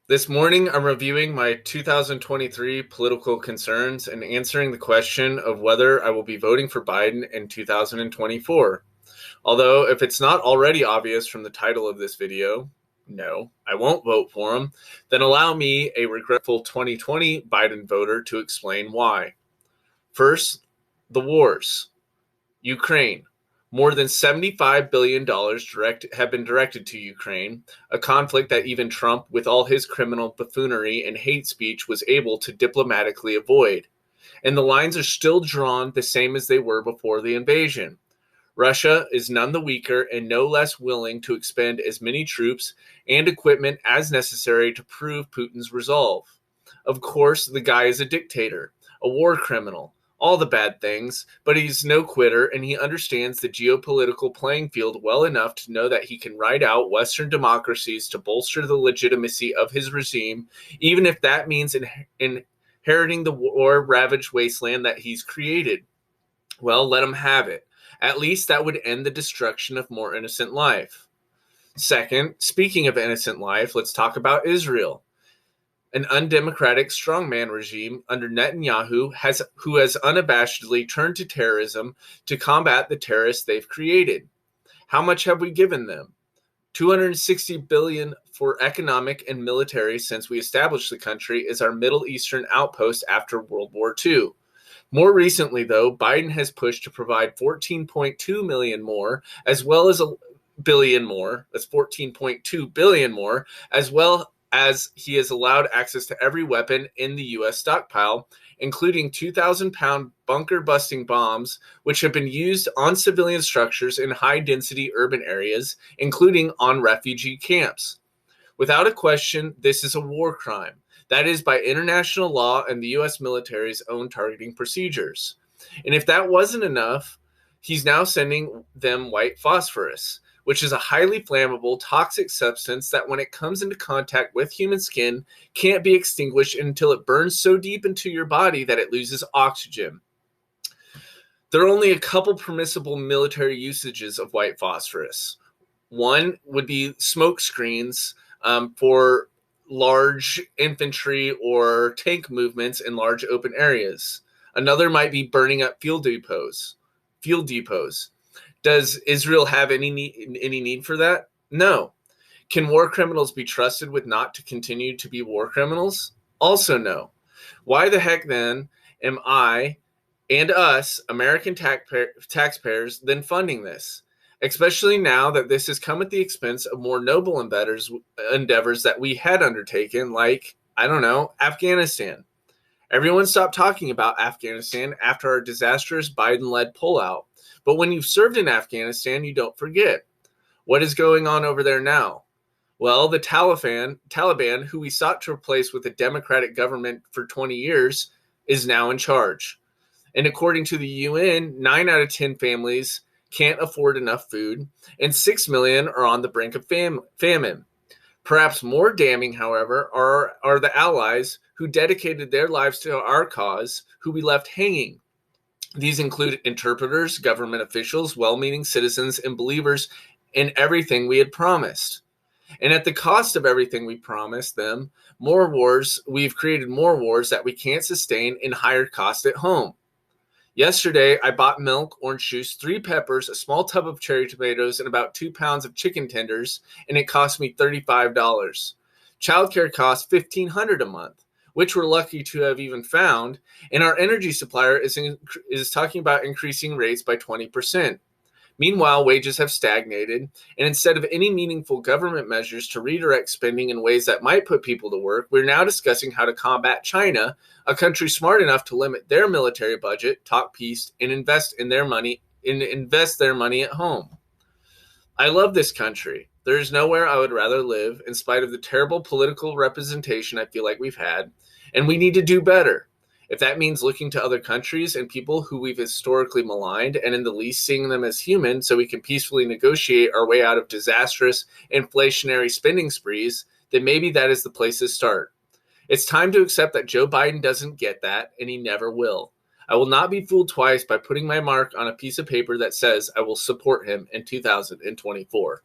This morning, I'm reviewing my 2023 political concerns and answering the question of whether I will be voting for Biden in 2024. Although, if it's not already obvious from the title of this video, no, I won't vote for him, then allow me, a regretful 2020 Biden voter, to explain why. First, the wars. Ukraine. More than $75 billion have been directed to Ukraine, a conflict that even Trump, with all his criminal buffoonery and hate speech, was able to diplomatically avoid. And the lines are still drawn the same as they were before the invasion. Russia is none the weaker and no less willing to expend as many troops and equipment as necessary to prove Putin's resolve. Of course, the guy is a dictator, a war criminal, all the bad things, but he's no quitter and he understands the geopolitical playing field well enough to know that he can ride out Western democracies to bolster the legitimacy of his regime, even if that means inheriting the war ravaged wasteland that he's created. Well, let him have it. At least that would end the destruction of more innocent life. Second, speaking of innocent life, let's talk about Israel. An undemocratic strongman regime under Netanyahu who has unabashedly turned to terrorism to combat the terrorists they've created. How much have we given them? 260 billion for economic and military since we established the country is our Middle Eastern outpost after World War II. More recently, though, Biden has pushed to provide 14.2 million more, as well as a billion more. That's 14.2 billion more, as well as he has allowed access to every weapon in the U.S. stockpile, including 2,000-pound bunker-busting bombs, which have been used on civilian structures in high-density urban areas, including on refugee camps. Without a question, this is a war crime. That is by international law and the U.S. military's own targeting procedures. And if that wasn't enough, he's now sending them white phosphorus, which is a highly flammable, toxic substance that when it comes into contact with human skin, can't be extinguished until it burns so deep into your body that it loses oxygen. There are only a couple permissible military usages of white phosphorus. One would be smoke screens for large infantry or tank movements in large open areas. Another might be burning up fuel depots. Does Israel have any need for that? No. Can war criminals be trusted with not to continue to be war criminals? Also no. Why the heck then am I and us, American taxpayers, then funding this? Especially now that this has come at the expense of more noble endeavors that we had undertaken, like, I don't know, Afghanistan. Everyone stopped talking about Afghanistan after our disastrous Biden-led pullout. But when you've served in Afghanistan, you don't forget. What is going on over there now? Well, the Taliban, who we sought to replace with a democratic government for 20 years, is now in charge. And according to the UN, 9 out of 10 families can't afford enough food, and 6 million are on the brink of famine. Perhaps more damning, however, are the allies who dedicated their lives to our cause, who we left hanging. These include interpreters, government officials, well-meaning citizens, and believers in everything we had promised. And at the cost of everything we promised them, we've created more wars that we can't sustain in higher cost at home. Yesterday, I bought milk, orange juice, 3 peppers, a small tub of cherry tomatoes, and about 2 pounds of chicken tenders, and it cost me $35. Childcare costs $1,500 a month, which we're lucky to have even found, and our energy supplier is talking about increasing rates by 20%. Meanwhile, wages have stagnated, and instead of any meaningful government measures to redirect spending in ways that might put people to work, we're now discussing how to combat China, a country smart enough to limit their military budget, talk peace, and invest their money at home. I love this country. There is nowhere I would rather live, in spite of the terrible political representation I feel like we've had, and we need to do better. If that means looking to other countries and people who we've historically maligned and in the least seeing them as human so we can peacefully negotiate our way out of disastrous inflationary spending sprees, then maybe that is the place to start. It's time to accept that Joe Biden doesn't get that, and he never will. I will not be fooled twice by putting my mark on a piece of paper that says I will support him in 2024.